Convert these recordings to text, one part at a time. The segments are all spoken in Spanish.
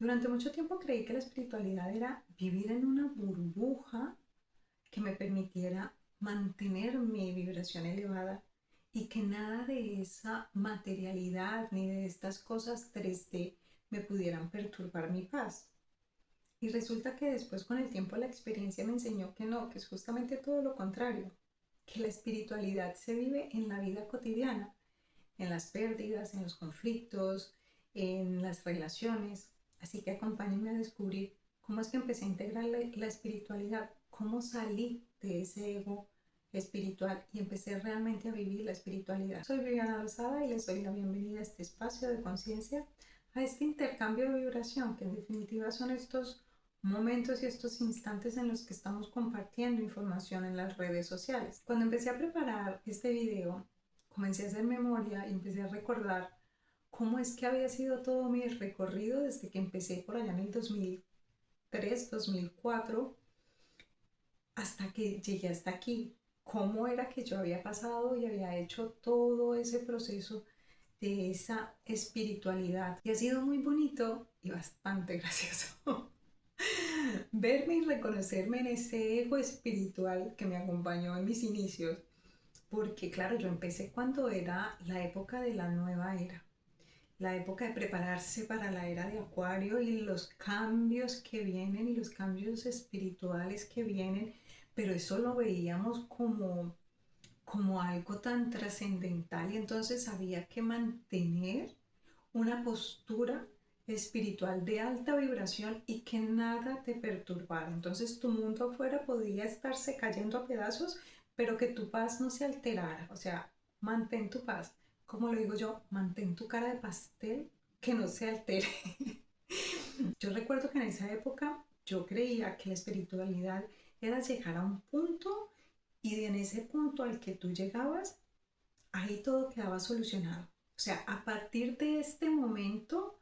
Durante mucho tiempo creí que la espiritualidad era vivir en una burbuja que me permitiera mantener mi vibración elevada y que nada de esa materialidad ni de estas cosas 3D me pudieran perturbar mi paz. Y resulta que después con el tiempo la experiencia me enseñó que no, que es justamente todo lo contrario, que la espiritualidad se vive en la vida cotidiana, en las pérdidas, en los conflictos, en las relaciones. Así que acompáñenme a descubrir cómo es que empecé a integrar la espiritualidad, cómo salí de ese ego espiritual y empecé realmente a vivir la espiritualidad. Soy Viviana Lozada y les doy la bienvenida a este espacio de conciencia, a este intercambio de vibración, que en definitiva son estos momentos y estos instantes en los que estamos compartiendo información en las redes sociales. Cuando empecé a preparar este video, comencé a hacer memoria y empecé a recordar cómo es que había sido todo mi recorrido desde que empecé por allá en el 2003, 2004, hasta que llegué hasta aquí. Cómo era que yo había pasado y había hecho todo ese proceso de esa espiritualidad. Y ha sido muy bonito y bastante gracioso verme y reconocerme en ese ego espiritual que me acompañó en mis inicios. Porque claro, yo empecé cuando era la época de la nueva era, la época de prepararse para la era de Acuario y los cambios que vienen y los cambios espirituales que vienen, pero eso lo veíamos como algo tan trascendental y entonces había que mantener una postura espiritual de alta vibración y que nada te perturbara. Entonces tu mundo afuera podía estarse cayendo a pedazos, pero que tu paz no se alterara. O sea, mantén tu paz. Como lo digo yo, mantén tu cara de pastel que no se altere. Yo recuerdo que en esa época yo creía que la espiritualidad era llegar a un punto y en ese punto al que tú llegabas, ahí todo quedaba solucionado. O sea, a partir de este momento,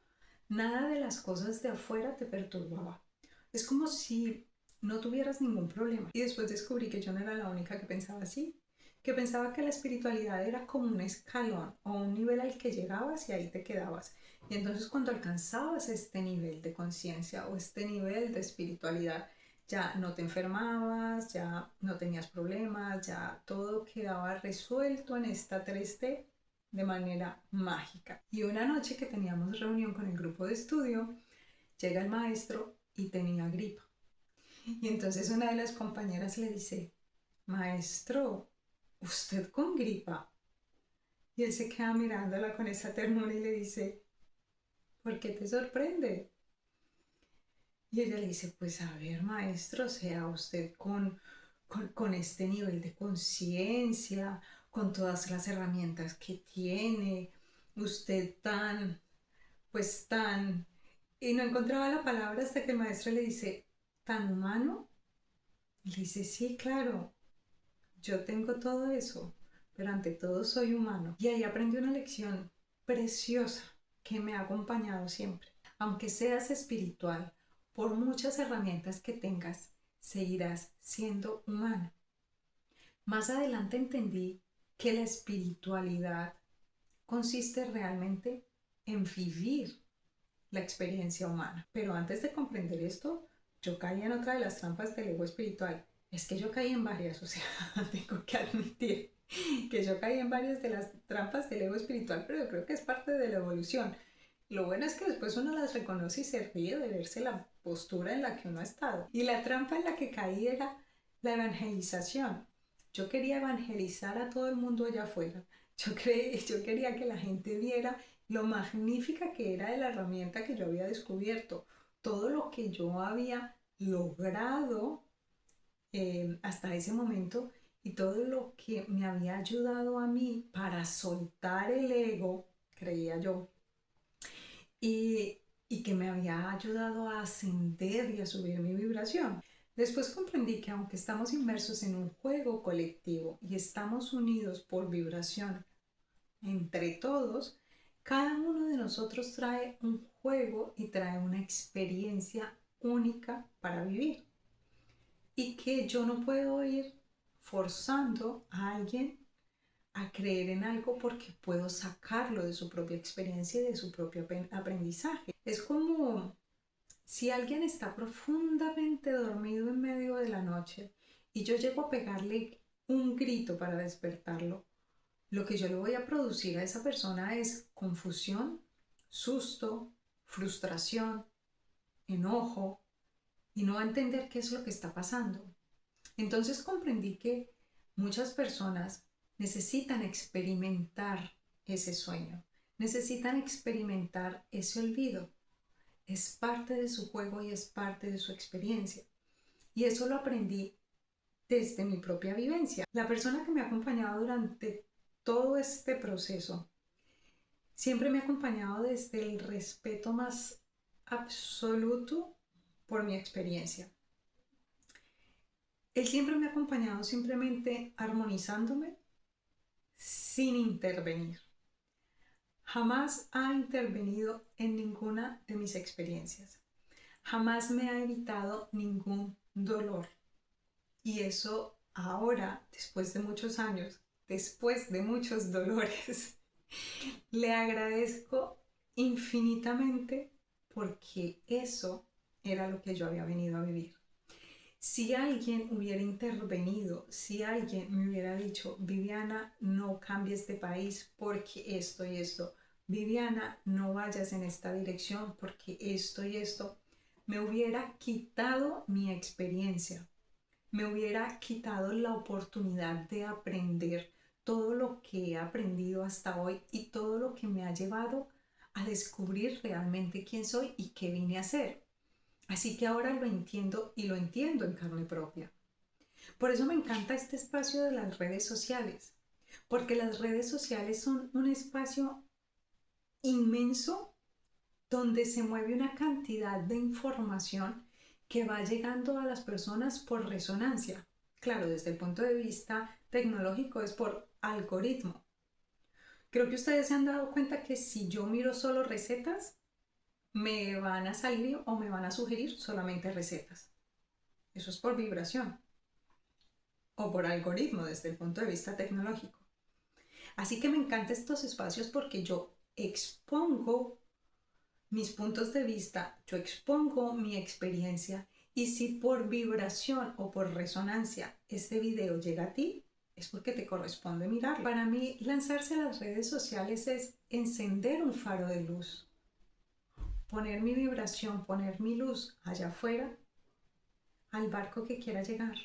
nada de las cosas de afuera te perturbaba. Es como si no tuvieras ningún problema. Y después descubrí que yo no era la única que pensaba así, que pensaba que la espiritualidad era como un escalón o un nivel al que llegabas y ahí te quedabas. Y entonces cuando alcanzabas este nivel de conciencia o este nivel de espiritualidad, ya no te enfermabas, ya no tenías problemas, ya todo quedaba resuelto en esta 3D de manera mágica. Y una noche que teníamos reunión con el grupo de estudio, llega el maestro y tenía gripa. Y entonces una de las compañeras le dice, maestro, ¿usted con gripa? Y él se queda mirándola con esa ternura y le dice, ¿por qué te sorprende? Y ella le dice, pues a ver, maestro, sea usted con este nivel de conciencia, con todas las herramientas que tiene, usted tan, pues tan, y no encontraba la palabra hasta que el maestro le dice, ¿tan humano? Y le dice, sí, claro, yo tengo todo eso, pero ante todo soy humano. Y ahí aprendí una lección preciosa que me ha acompañado siempre. Aunque seas espiritual, por muchas herramientas que tengas, seguirás siendo humano. Más adelante entendí que la espiritualidad consiste realmente en vivir la experiencia humana. Pero antes de comprender esto, yo caí en otra de las trampas del ego espiritual. Es que yo caí en varias, o sea, tengo que admitir que yo caí en varias de las trampas del ego espiritual, pero yo creo que es parte de la evolución. Lo bueno es que después uno las reconoce y se ríe de verse la postura en la que uno ha estado. Y la trampa en la que caí era la evangelización. Yo quería evangelizar a todo el mundo allá afuera. Yo quería que la gente viera lo magnífica que era de la herramienta que yo había descubierto, todo lo que yo había logrado hasta ese momento y todo lo que me había ayudado a mí para soltar el ego, creía yo, y que me había ayudado a ascender y a subir mi vibración. Después comprendí que aunque estamos inmersos en un juego colectivo y estamos unidos por vibración entre todos, cada uno de nosotros trae un juego y trae una experiencia única para vivir. Y que yo no puedo ir forzando a alguien a creer en algo porque puedo sacarlo de su propia experiencia y de su propio aprendizaje. Es como Si alguien está profundamente dormido en medio de la noche y yo llego a pegarle un grito para despertarlo, lo que yo le voy a producir a esa persona es confusión, susto, frustración, enojo, y no va a entender qué es lo que está pasando. Entonces comprendí que muchas personas necesitan experimentar ese sueño, necesitan experimentar ese olvido. Es parte de su juego y es parte de su experiencia. Y eso lo aprendí desde mi propia vivencia. La persona que me ha acompañado durante todo este proceso siempre me ha acompañado desde el respeto más absoluto por mi experiencia. Él siempre me ha acompañado simplemente armonizándome sin intervenir. Jamás ha intervenido en ninguna de mis experiencias. Jamás me ha evitado ningún dolor. Y eso ahora, después de muchos años, después de muchos dolores, le agradezco infinitamente porque eso era lo que yo había venido a vivir. Si alguien hubiera intervenido, si alguien me hubiera dicho, Viviana, no cambies de país porque esto y esto, Viviana, no vayas en esta dirección porque esto y esto, me hubiera quitado mi experiencia, me hubiera quitado la oportunidad de aprender todo lo que he aprendido hasta hoy y todo lo que me ha llevado a descubrir realmente quién soy y qué vine a hacer. Así que ahora lo entiendo y lo entiendo en carne propia. Por eso me encanta este espacio de las redes sociales, porque las redes sociales son un espacio inmenso donde se mueve una cantidad de información que va llegando a las personas por resonancia. Claro, desde el punto de vista tecnológico es por algoritmo. Creo que ustedes se han dado cuenta que si yo miro solo recetas, me van a salir o me van a sugerir solamente recetas. Eso es por vibración o por algoritmo desde el punto de vista tecnológico. Así que me encantan estos espacios porque yo expongo mis puntos de vista, yo expongo mi experiencia y si por vibración o por resonancia este video llega a ti, es porque te corresponde mirarlo. Para mí, lanzarse a las redes sociales es encender un faro de luz, poner mi vibración, poner mi luz allá afuera, al barco que quiera llegar,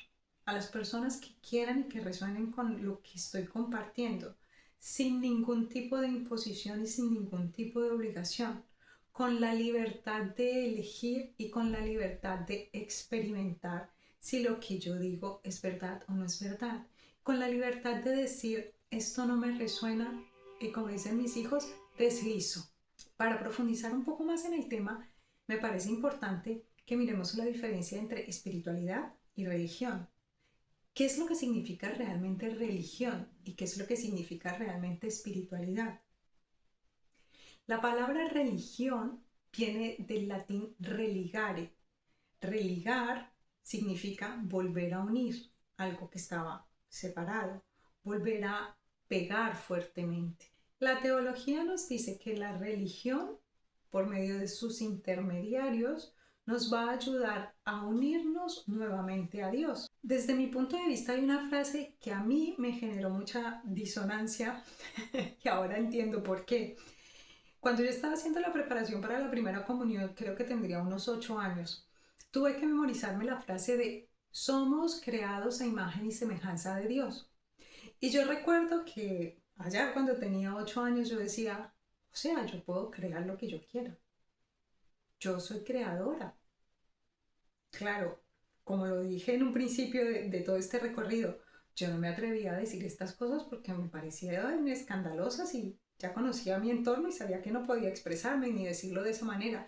a las personas que quieran y que resuenen con lo que estoy compartiendo, sin ningún tipo de imposición y sin ningún tipo de obligación, con la libertad de elegir y con la libertad de experimentar si lo que yo digo es verdad o no es verdad, con la libertad de decir esto no me resuena y como dicen mis hijos, deslizo. Para profundizar un poco más en el tema, me parece importante que miremos la diferencia entre espiritualidad y religión. ¿Qué es lo que significa realmente religión y qué es lo que significa realmente espiritualidad? La palabra religión viene del latín religare. Religar significa volver a unir algo que estaba separado, volver a pegar fuertemente. La teología nos dice que la religión, por medio de sus intermediarios, nos va a ayudar a unirnos nuevamente a Dios. Desde mi punto de vista hay una frase que a mí me generó mucha disonancia y ahora entiendo por qué. Cuando yo estaba haciendo la preparación para la primera comunión, creo que tendría unos 8 años, tuve que memorizarme la frase de somos creados a imagen y semejanza de Dios. Y yo recuerdo que allá cuando tenía 8 años yo decía, o sea, yo puedo crear lo que yo quiera. Yo soy creadora. Claro, como lo dije en un principio de todo este recorrido, yo no me atrevía a decir estas cosas porque me parecían escandalosas y ya conocía mi entorno y sabía que no podía expresarme ni decirlo de esa manera.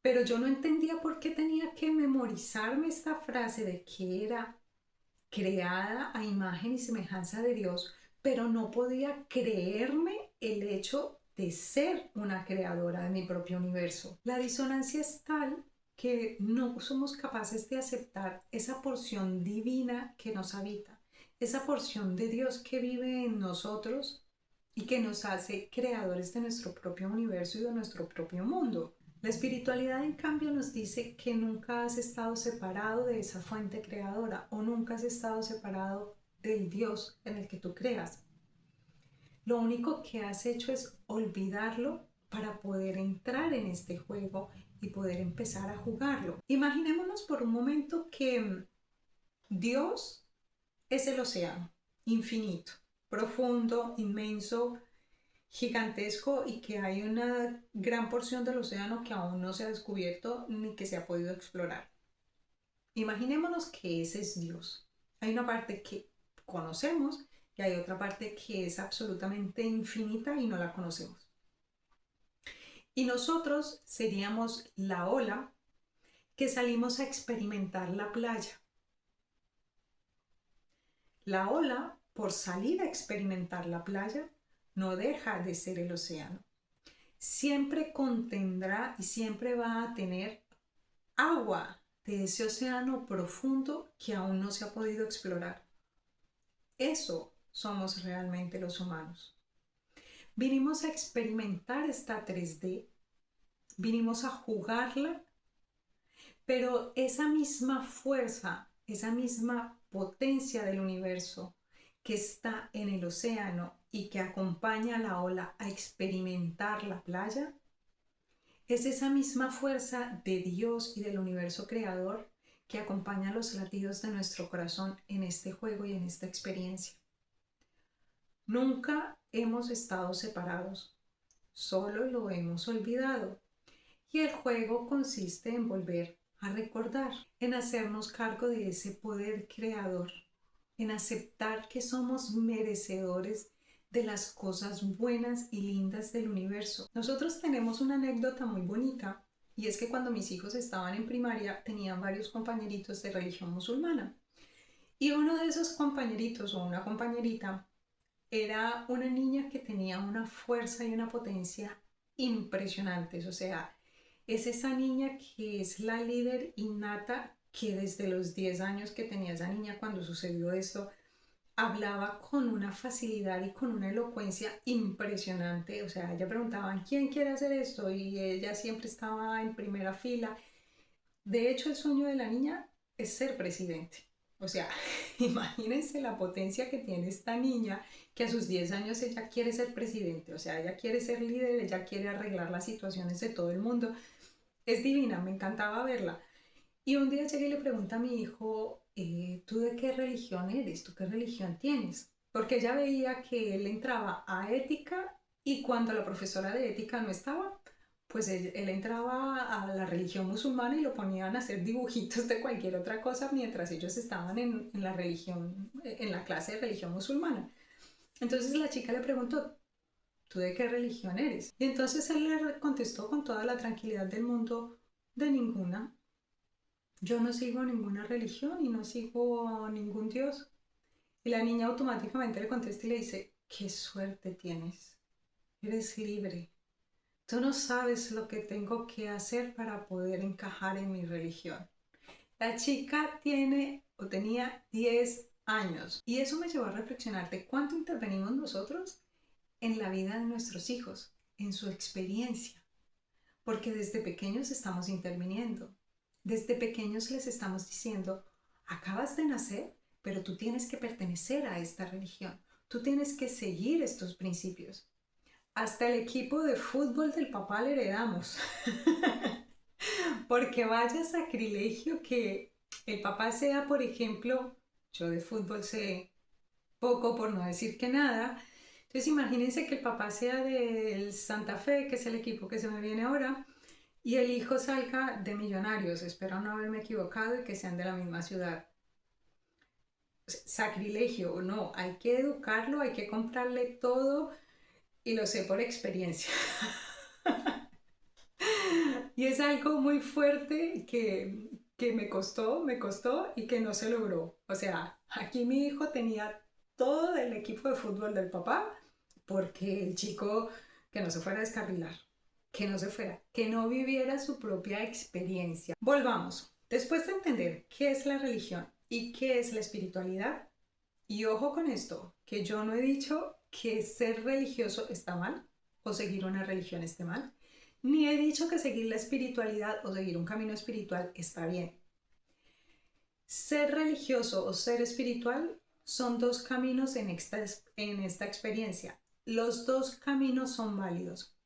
Pero yo no entendía por qué tenía que memorizarme esta frase de que era creada a imagen y semejanza de Dios, pero no podía creerme el hecho de ser una creadora de mi propio universo. La disonancia es tal que no somos capaces de aceptar esa porción divina que nos habita, esa porción de Dios que vive en nosotros y que nos hace creadores de nuestro propio universo y de nuestro propio mundo. La espiritualidad, en cambio, nos dice que nunca has estado separado de esa fuente creadora o nunca has estado separado del Dios en el que tú creas. Lo único que has hecho es olvidarlo para poder entrar en este juego y poder empezar a jugarlo. Imaginémonos por un momento que Dios es el océano, infinito, profundo, inmenso, gigantesco, y que hay una gran porción del océano que aún no se ha descubierto ni que se ha podido explorar. Imaginémonos que ese es Dios. Hay una parte que conocemos y hay otra parte que es absolutamente infinita y no la conocemos. Y nosotros seríamos la ola que salimos a experimentar la playa. La ola, por salir a experimentar la playa, no deja de ser el océano. Siempre contendrá y siempre va a tener agua de ese océano profundo que aún no se ha podido explorar. Eso somos realmente los humanos. Vinimos a experimentar esta 3D, vinimos a jugarla, pero esa misma fuerza, esa misma potencia del universo que está en el océano y que acompaña a la ola a experimentar la playa, es esa misma fuerza de Dios y del universo creador que acompaña los latidos de nuestro corazón en este juego y en esta experiencia. Nunca hemos estado separados, solo lo hemos olvidado. Y el juego consiste en volver a recordar, en hacernos cargo de ese poder creador, en aceptar que somos merecedores de las cosas buenas y lindas del universo. Nosotros tenemos una anécdota muy bonita, y es que cuando mis hijos estaban en primaria tenían varios compañeritos de religión musulmana. Y uno de esos compañeritos o una compañerita era una niña que tenía una fuerza y una potencia impresionantes. O sea, es esa niña que es la líder innata, que desde los 10 años que tenía esa niña cuando sucedió esto, hablaba con una facilidad y con una elocuencia impresionante. O sea, ella preguntaba, ¿quién quiere hacer esto? Y ella siempre estaba en primera fila. De hecho, el sueño de la niña es ser presidente. O sea, imagínense la potencia que tiene esta niña, que a sus 10 años ella quiere ser presidente. O sea, ella quiere ser líder, ella quiere arreglar las situaciones de todo el mundo. Es divina, me encantaba verla. Y un día llegué y le pregunté a mi hijo, ¿tú de qué religión eres? ¿Tú qué religión tienes? Porque ella veía que él entraba a ética, y cuando la profesora de ética no estaba, pues él entraba a la religión musulmana y lo ponían a hacer dibujitos de cualquier otra cosa mientras ellos estaban en la religión, en la clase de religión musulmana. Entonces la chica le preguntó, ¿tú de qué religión eres? Y entonces él le contestó con toda la tranquilidad del mundo, de ninguna. Yo no sigo ninguna religión y no sigo a ningún Dios. Y la niña automáticamente le contesta y le dice, qué suerte tienes, eres libre. Tú no sabes lo que tengo que hacer para poder encajar en mi religión. La chica tiene o tenía 10 años, y eso me llevó a reflexionar de cuánto intervenimos nosotros en la vida de nuestros hijos, en su experiencia, porque desde pequeños estamos interviniendo. Desde pequeños les estamos diciendo, acabas de nacer, pero tú tienes que pertenecer a esta religión, tú tienes que seguir estos principios. Hasta el equipo de fútbol del papá le heredamos. Porque vaya sacrilegio que el papá sea, por ejemplo, yo de fútbol sé poco por no decir que nada. Entonces imagínense que el papá sea del Santa Fe, que es el equipo que se me viene ahora, y el hijo salga de Millonarios. Espero no haberme equivocado y que sean de la misma ciudad. Sacrilegio o no, hay que educarlo, hay que comprarle todo, y lo sé por experiencia. Y es algo muy fuerte que me costó y que no se logró. O sea, aquí mi hijo tenía todo el equipo de fútbol del papá, porque el chico, que no se fuera a descarrilar, que no se fuera, que no viviera su propia experiencia. Volvamos. Después de entender qué es la religión y qué es la espiritualidad, y ojo con esto, que yo no he dicho que ser religioso está mal o seguir una religión esté mal. Ni he dicho que seguir la espiritualidad o seguir un camino espiritual está bien. Ser religioso o ser espiritual son dos caminos en esta experiencia. Los dos caminos son válidos.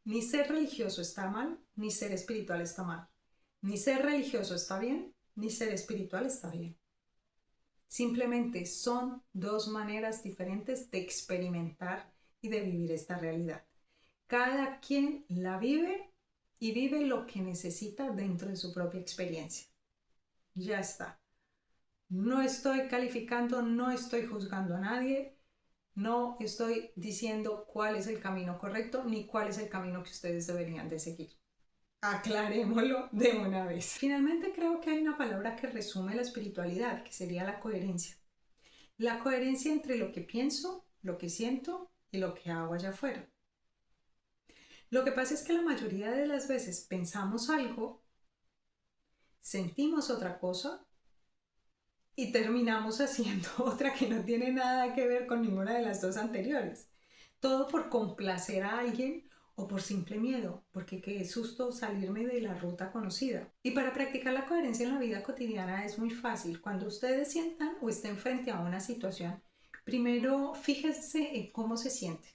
Ni ser religioso está mal, ni ser espiritual está mal. Ni ser religioso está bien, ni ser espiritual está bien. Simplemente son dos maneras diferentes de experimentar y de vivir esta realidad. Cada quien la vive y vive lo que necesita dentro de su propia experiencia. Ya está. No estoy calificando, no estoy juzgando a nadie, no estoy diciendo cuál es el camino correcto ni cuál es el camino que ustedes deberían de seguir. Aclarémoslo de una vez. Finalmente creo que hay una palabra que resume la espiritualidad, que sería la coherencia. La coherencia entre lo que pienso, lo que siento y lo que hago allá afuera. Lo que pasa es que la mayoría de las veces pensamos algo, sentimos otra cosa y terminamos haciendo otra que no tiene nada que ver con ninguna de las dos anteriores. Todo por complacer a alguien o por simple miedo, porque qué susto salirme de la ruta conocida. Y para practicar la coherencia en la vida cotidiana es muy fácil. Cuando ustedes sientan o estén frente a una situación, primero fíjense en cómo se sienten.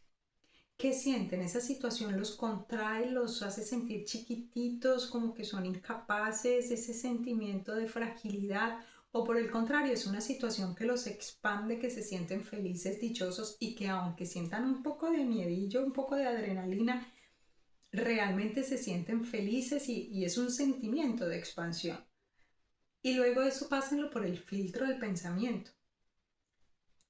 ¿Qué sienten? Esa situación los contrae, los hace sentir chiquititos, como que son incapaces, ese sentimiento de fragilidad, o por el contrario, es una situación que los expande, que se sienten felices, dichosos y que aunque sientan un poco de miedillo, un poco de adrenalina, realmente se sienten felices y es un sentimiento de expansión. Y luego eso pásenlo por el filtro del pensamiento.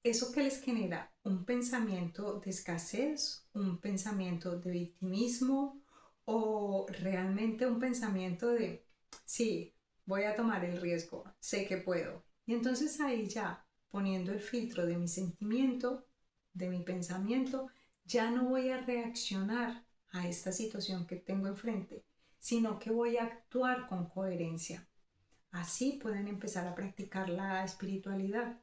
¿Eso qué les genera? Un pensamiento de escasez, un pensamiento de victimismo o realmente un pensamiento de, sí, voy a tomar el riesgo, sé que puedo. Y entonces ahí ya, poniendo el filtro de mi sentimiento, de mi pensamiento, ya no voy a reaccionar a esta situación que tengo enfrente, sino que voy a actuar con coherencia. Así pueden empezar a practicar la espiritualidad.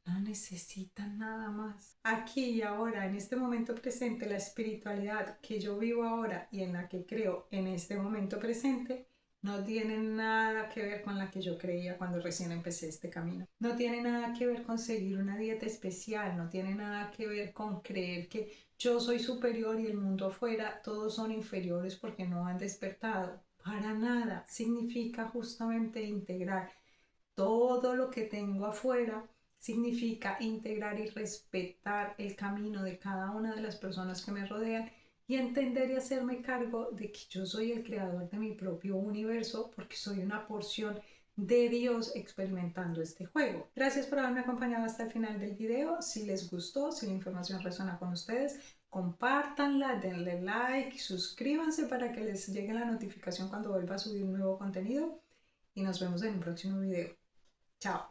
No necesitan nada más. Aquí y ahora, en este momento presente, la espiritualidad que yo vivo ahora y en la que creo en este momento presente, no tiene nada que ver con la que yo creía cuando recién empecé este camino. No tiene nada que ver con seguir una dieta especial, no tiene nada que ver con creer que yo soy superior y el mundo afuera todos son inferiores porque no han despertado. Para nada. Significa justamente integrar todo lo que tengo afuera, significa integrar y respetar el camino de cada una de las personas que me rodean y entender y hacerme cargo de que yo soy el creador de mi propio universo porque soy una porción de Dios experimentando este juego. Gracias por haberme acompañado hasta el final del video. Si les gustó, si la información resuena con ustedes, compártanla, denle like, suscríbanse para que les llegue la notificación cuando vuelva a subir un nuevo contenido y nos vemos en un próximo video. Chao.